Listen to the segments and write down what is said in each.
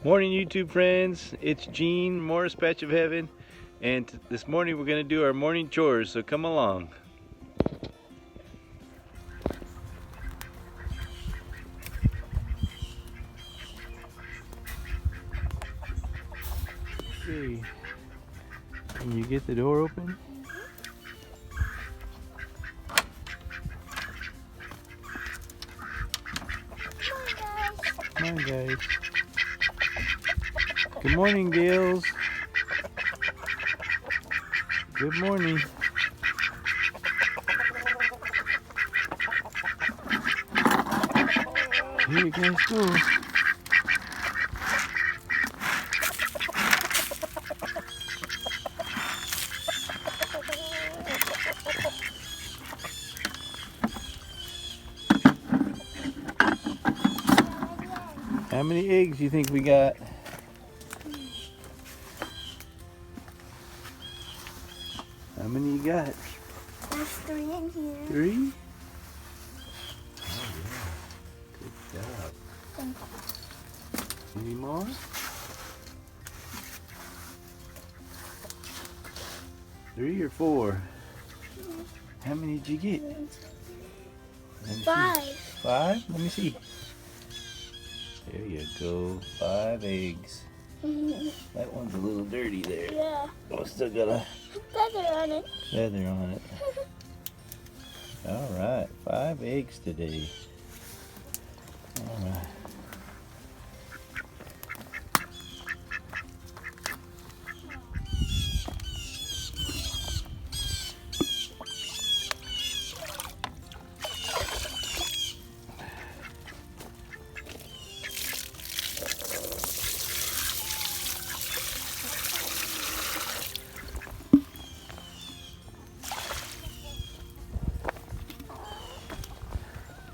Morning YouTube friends, it's Gene, Morris Patch of Heaven, and this morning we're going to do our morning chores, so come along. Okay, can you get the door open? Come on guys. Good morning, Gales. Good morning. Here you guys go. How many eggs do you think we got? How many you got? There's 3 in here. 3? Oh yeah. Good job. Thank you. Any more? 3 or 4? How many did you get? 5. 5? Let me see. There you go. 5 eggs. That one's a little dirty there. Yeah. Oh, still got a Feather on it. feather on it. Alright, 5 eggs today. Alright.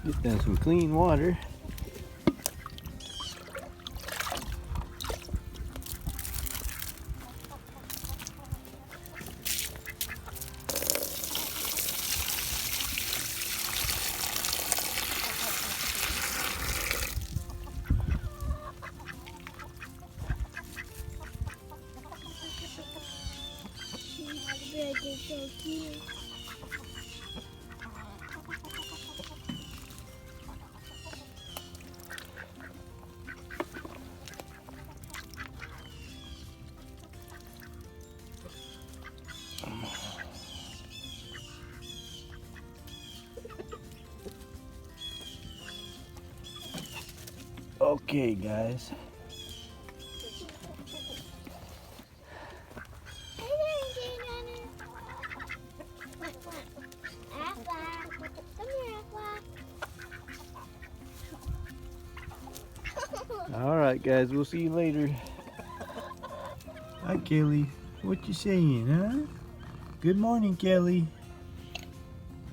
Get down some clean water. So cute. Okay, guys. Alright guys, we'll see you later. Hi Kelly, what you saying, huh? Good morning, Kelly.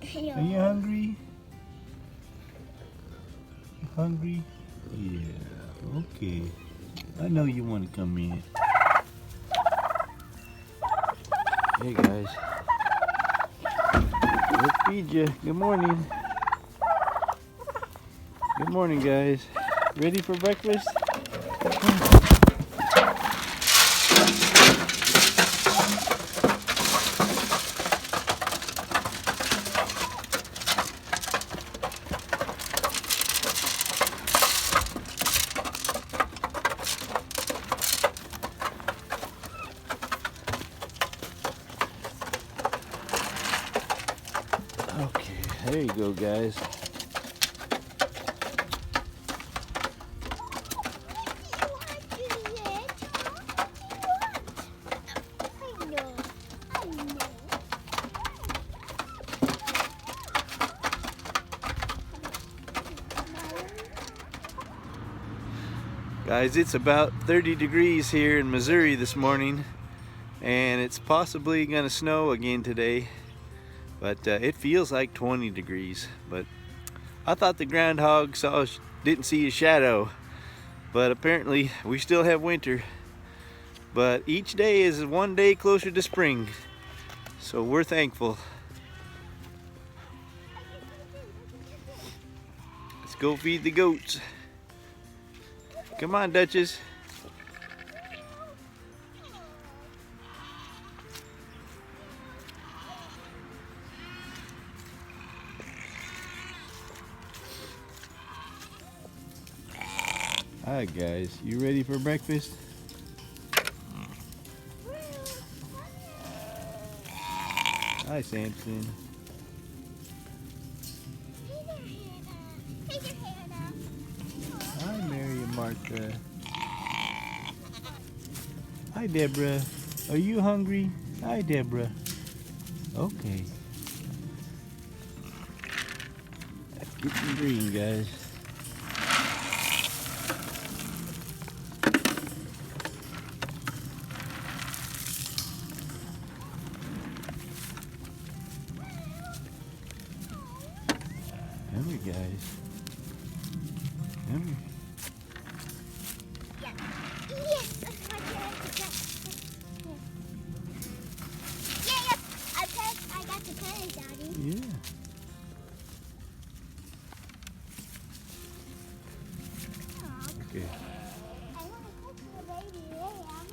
Are you hungry? You hungry? Yeah, okay. I know you want to come in. Hey guys. Let's feed you. Good morning. Good morning, guys. Ready for breakfast? Okay, there you go, guys. Guys, it's about 30 degrees here in Missouri this morning, and it's possibly gonna snow again today, but it feels like 20 degrees. But I thought the groundhog didn't see a shadow, but apparently we still have winter. But each day is one day closer to spring, so we're thankful. Let's go feed the goats. Come on, Duchess. Hi guys, you ready for breakfast? Hi Samson. Hi Mary and Martha. Hi Deborah. Are you hungry? Hi Deborah. Okay. Let's get some green, guys. Hungry guys. Hungry. Yes, that's my I got the pen, Daddy. Yeah. Okay. I want to touch the baby lamb.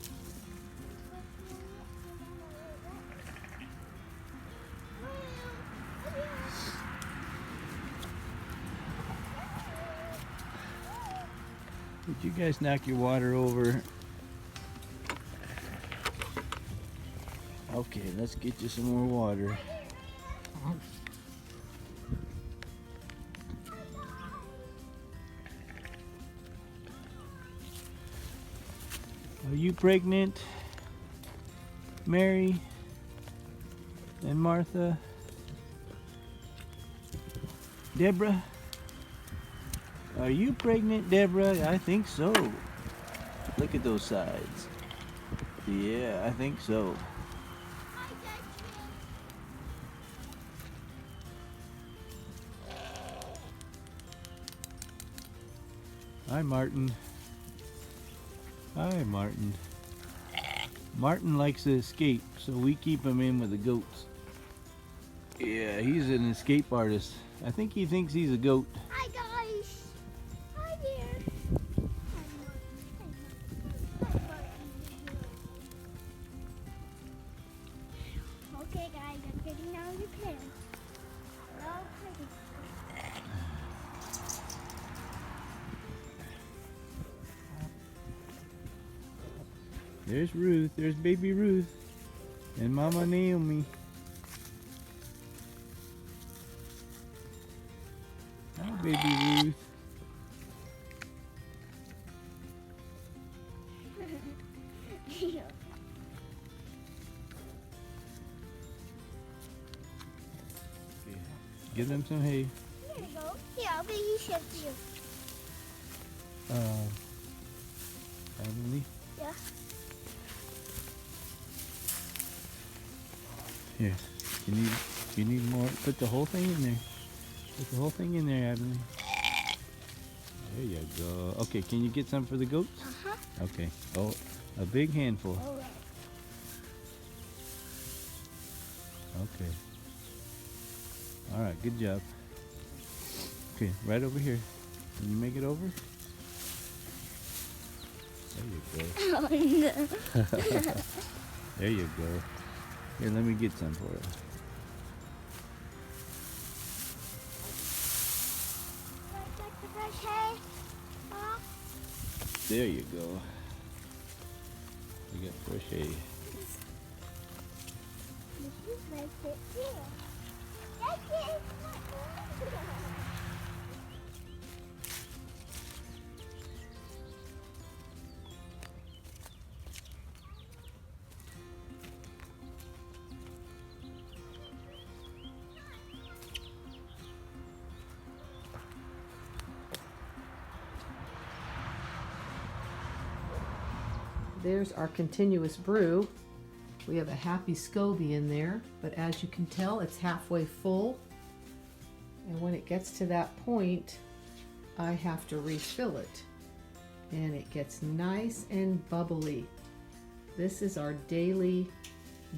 Did you guys knock your water over? Okay, let's get you some more water. Are you pregnant, Mary and Martha? Deborah? Are you pregnant, Deborah? I think so. Look at those sides. Yeah, I think so. Hi, Martin. Hi, Martin. Martin likes to escape, so we keep him in with the goats. Yeah, he's an escape artist. I think he thinks he's a goat. Hi, guys. Hi there. Okay, guys, I'm getting down your pen. Hello, pretty. There's Ruth. There's baby Ruth. And Mama Naomi. Hi, baby Ruth. Give them some hay. Here you go. Here, I'll be you shit for you. Emily. Yeah. Here. You need more. Put the whole thing in there. Put the whole thing in there, Emily. There you go. Okay, can you get some for the goats? Uh-huh. Okay. Oh, a big handful. All right. Okay. All right, good job. Okay, right over here. Can you make it over? There you go. Oh, no. There you go. Here, let me get some for you. Like the fresh hay. Huh? There you go. We got fresh hay. This is my fit too. That's it. There's our continuous brew. We have a happy SCOBY in there, but as you can tell, it's halfway full. And when it gets to that point, I have to refill it. And it gets nice and bubbly. This is our daily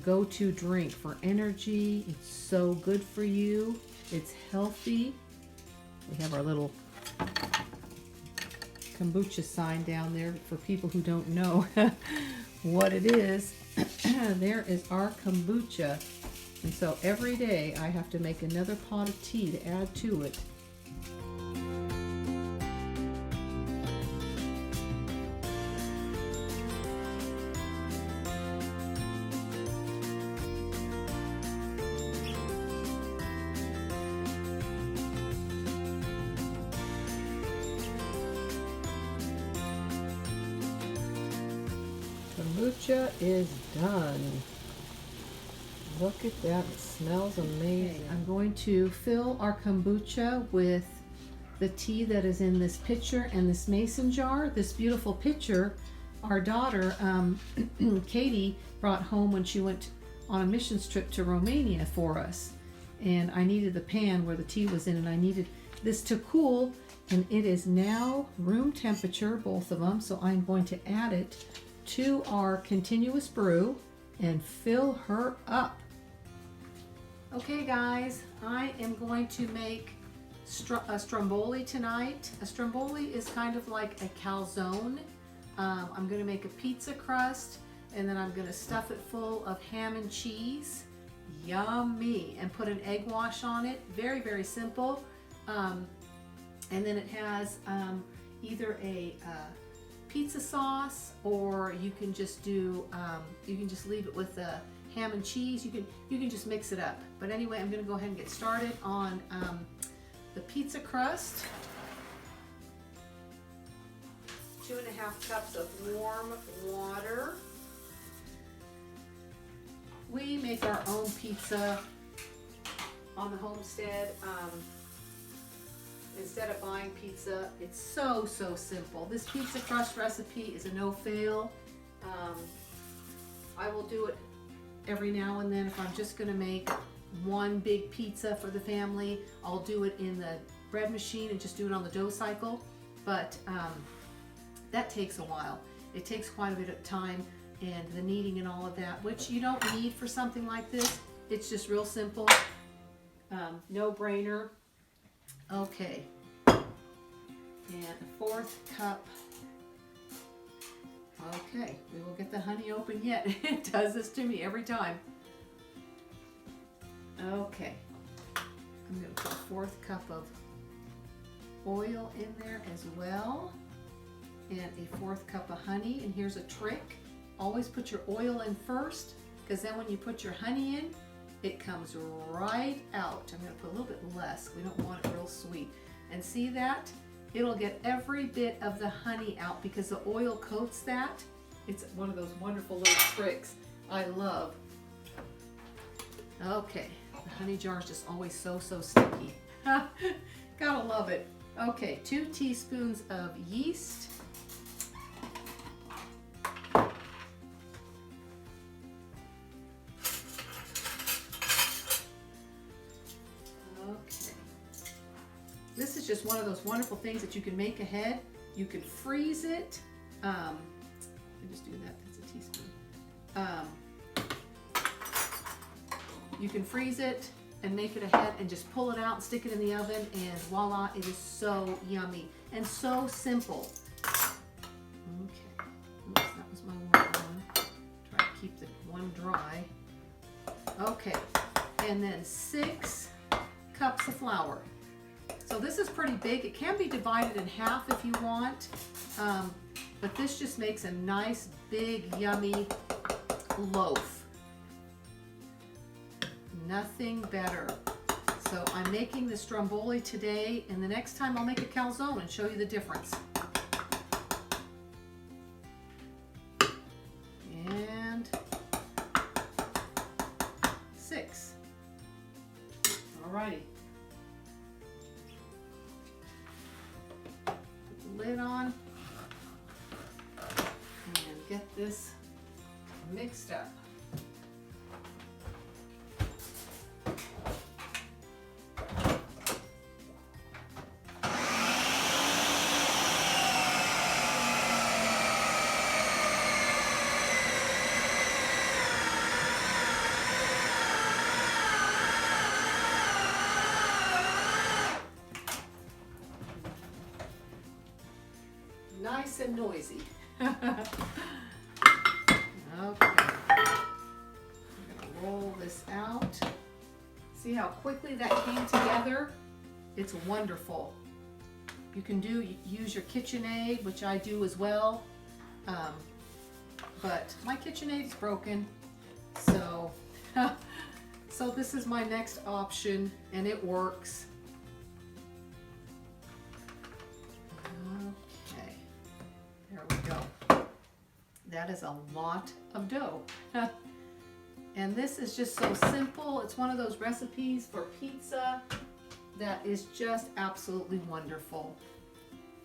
go-to drink for energy. It's so good for you. It's healthy. We have our little kombucha sign down there for people who don't know what it is. There is our kombucha, and so every day I have to make another pot of tea to add to it. kombucha is done. Look at that, it smells amazing. I'm going to fill our kombucha with the tea that is in this pitcher and this mason jar. This beautiful pitcher, our daughter, Katie, brought home when she went on a missions trip to Romania for us. And I needed the pan where the tea was in, and I needed this to cool, and it is now room temperature, both of them, so I'm going to add it to our continuous brew and fill her up. Okay guys, I am going to make a Stromboli tonight. A Stromboli is kind of like a calzone. I'm going to make a pizza crust, and then I'm going to stuff it full of ham and cheese. Yummy! And put an egg wash on it. Very, very simple. And then it has either a pizza sauce, or you can just do you can just leave it with the ham and cheese. You can just mix it up. But anyway, I'm going to go ahead and get started on the pizza crust. 2.5 cups of warm water. We make our own pizza on the Homestead. Instead of buying pizza, it's so simple. This pizza crust recipe is a no-fail. I will do it every now and then. If I'm just going to make one big pizza for the family, I'll do it in the bread machine and just do it on the dough cycle. But that takes a while. It takes quite a bit of time, and the kneading and all of that, which you don't need for something like this. It's just real simple. No brainer. Okay. And a 4th cup. Okay, we will get the honey open yet. It does this to me every time. Okay. I'm going to put a 4th cup of oil in there as well. And a 4th cup of honey. And here's a trick. Always put your oil in first, because then when you put your honey in, it comes right out. I'm going to put a little bit less. We don't want it real sweet. And see that? It'll get every bit of the honey out because the oil coats that. It's one of those wonderful little tricks I love. Okay, the honey jar is just always so sticky. Gotta love it. Okay, 2 teaspoons of yeast. This is just one of those wonderful things that you can make ahead. You can freeze it. Let me just do that. That's a teaspoon. You can freeze it and make it ahead and just pull it out and stick it in the oven, and voila, it is so yummy and so simple. Okay. Oops, that was my water one. Try to keep the one dry. Okay. And then 6 cups of flour. So this is pretty big. It can be divided in half if you want, but this just makes a nice, big, yummy loaf. Nothing better. So I'm making the Stromboli today, and the next time I'll make a calzone and show you the difference. And 6. Alrighty. Lid on and get this mixed up. Nice and noisy. Okay. I'm going to roll this out. See how quickly that came together? It's wonderful. You can use your KitchenAid, which I do as well. But my KitchenAid is broken. So, so this is my next option, and it works. that is a lot of dough. And this is just so simple. It's one of those recipes for pizza that is just absolutely wonderful.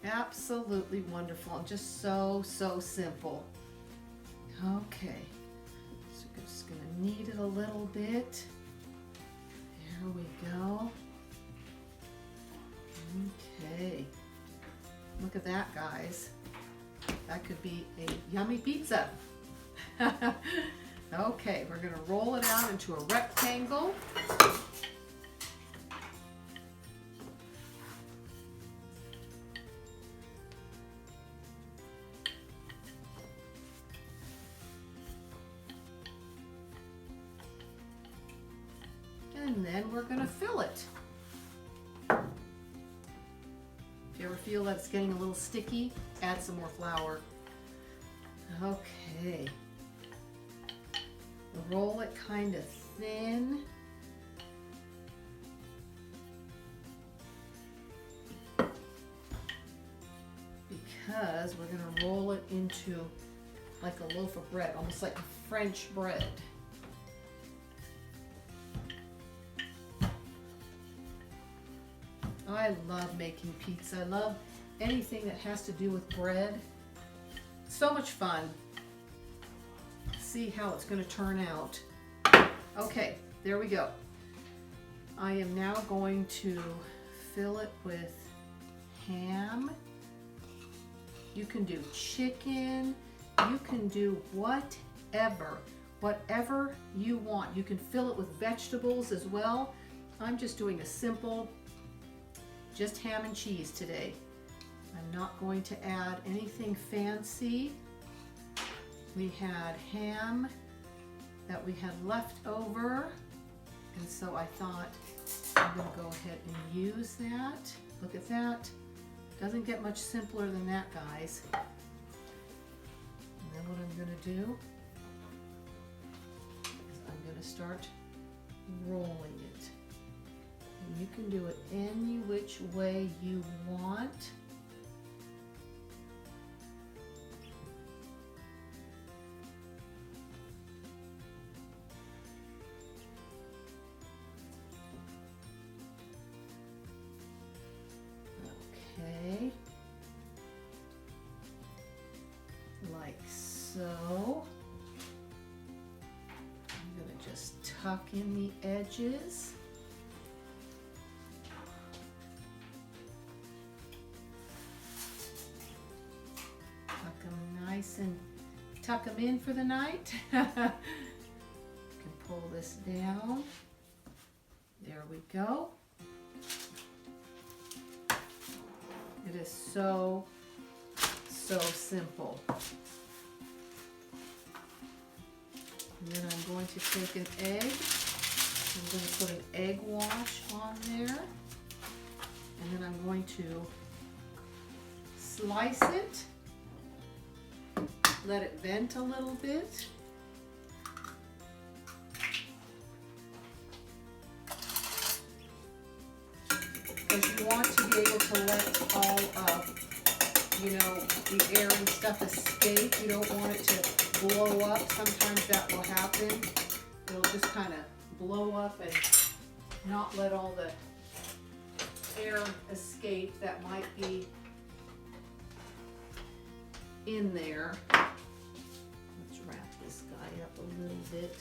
Absolutely wonderful and just so simple. Okay, so we're just gonna knead it a little bit. There we go. Okay, look at that, guys. That could be a yummy pizza. Okay, we're gonna roll it out into a rectangle. And then we're gonna fill it. If you ever feel that it's getting a little sticky, add some more flour. Okay. Roll it kind of thin. Because we're gonna roll it into like a loaf of bread, almost like French bread. I love making pizza. I love anything that has to do with bread. So much fun. See how it's going to turn out. Okay, there we go. I am now going to fill it with ham. You can do chicken. You can do whatever you want. You can fill it with vegetables as well. I'm just doing a simple, just ham and cheese today. I'm not going to add anything fancy. We had ham that we had left over, and so I thought I'm going to go ahead and use that. Look at that. Doesn't get much simpler than that, guys. And then what I'm going to do is I'm going to start rolling it. And you can do it any which way you want. Okay, like so. I'm going to just tuck in the edges. Tuck them nice and tuck them in for the night. You can pull this down. There we go. It is so simple. And then I'm going to take an egg. I'm going to put an egg wash on there. And then I'm going to slice it. Let it vent a little bit. Because you want to be able to let all of, the air and stuff escape. You don't want it to blow up. Sometimes that will happen. It'll just kind of blow up and not let all the air escape that might be in there. Let's wrap this guy up a little bit.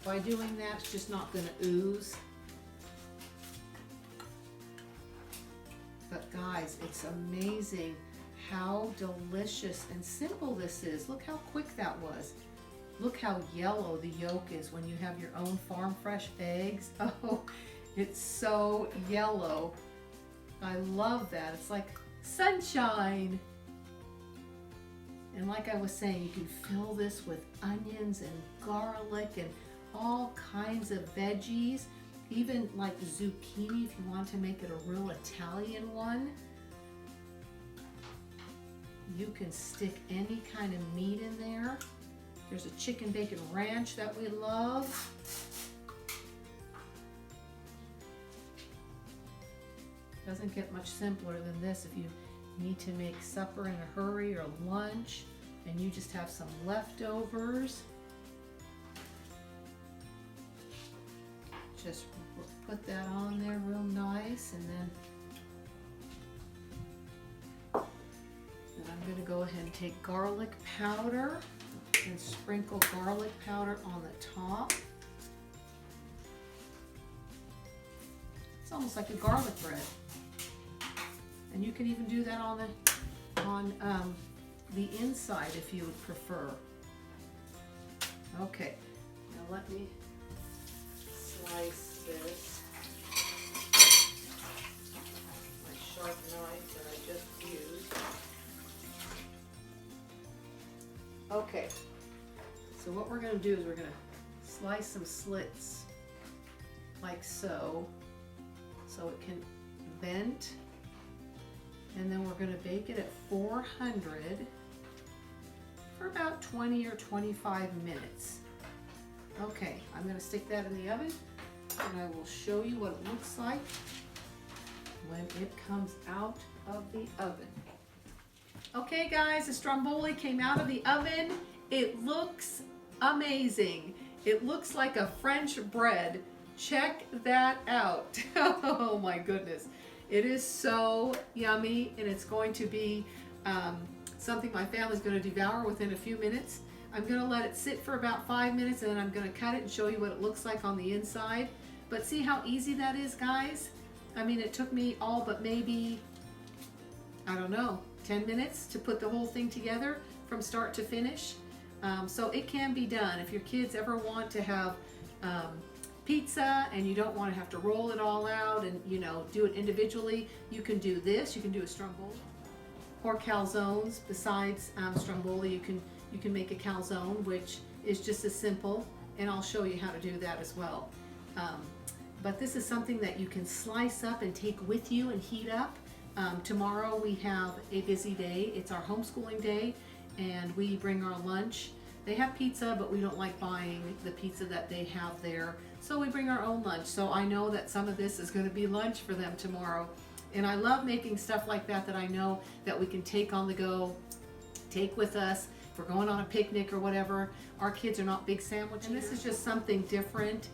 By doing that, it's just not going to ooze. But guys, it's amazing how delicious and simple this is. Look how quick that was. Look how yellow the yolk is when you have your own farm fresh eggs. Oh, it's so yellow. I love that. It's like sunshine. And like I was saying, you can fill this with onions and garlic and all kinds of veggies. Even like zucchini if you want to make it a real Italian one. You can stick any kind of meat in there. There's a chicken bacon ranch that we love. Doesn't get much simpler than this if you need to make supper in a hurry or lunch and you just have some leftovers, just put that on there real nice, and then I'm going to go ahead and take garlic powder and sprinkle garlic powder on the top. It's almost like a garlic bread, and you can even do that on the inside if you would prefer. Okay, now let me slice this. My sharp knife that I just used. Okay, so what we're going to do is we're going to slice some slits like so it can vent, and then we're going to bake it at 400 for about 20 or 25 minutes. Okay, I'm going to stick that in the oven, and I will show you what it looks like when it comes out of the oven. Okay guys, the Stromboli came out of the oven. It looks amazing. It looks like a French bread. Check that out. Oh my goodness. It is so yummy, and it's going to be something my family's going to devour within a few minutes. I'm going to let it sit for about 5 minutes, and then I'm going to cut it and show you what it looks like on the inside. But see how easy that is, guys? I mean, it took me all but maybe, I don't know, 10 minutes to put the whole thing together from start to finish. So it can be done. If your kids ever want to have pizza and you don't want to have to roll it all out and, you know, do it individually, you can do this. You can do a Stromboli or calzones. Besides Stromboli, you can make a calzone, which is just as simple, and I'll show you how to do that as well. But this is something that you can slice up and take with you and heat up. Tomorrow we have a busy day. It's our homeschooling day, and we bring our lunch. They have pizza, but we don't like buying the pizza that they have there, so we bring our own lunch. So I know that some of this is going to be lunch for them tomorrow, and I love making stuff like that I know that we can take on the go, take with us. If we're going on a picnic or whatever, our kids are not big sandwich eaters. And this is just something different,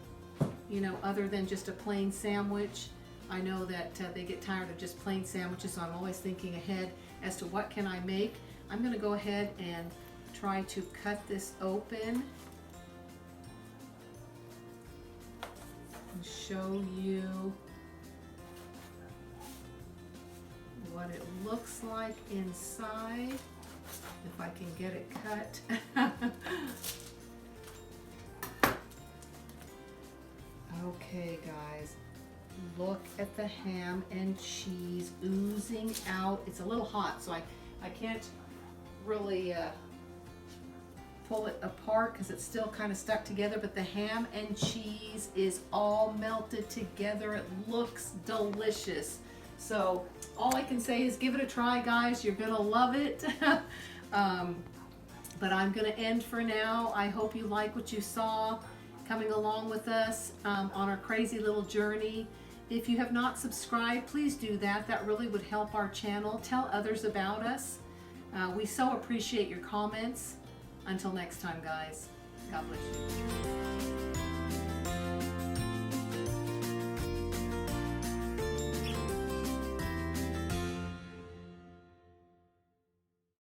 you know, other than just a plain sandwich. I know that they get tired of just plain sandwiches, so I'm always thinking ahead as to what can I make. I'm going to go ahead and try to cut this open and show you what it looks like inside, if I can get it cut. Okay guys, look at the ham and cheese oozing out. It's a little hot, so I can't really pull it apart because it's still kind of stuck together, but the ham and cheese is all melted together. It looks delicious. So all I can say is give it a try, guys. You're gonna love it. But I'm gonna end for now. I hope you like what you saw coming along with us on our crazy little journey. If you have not subscribed, please do that. That really would help our channel. Tell others about us. We so appreciate your comments. Until next time, guys. God bless you.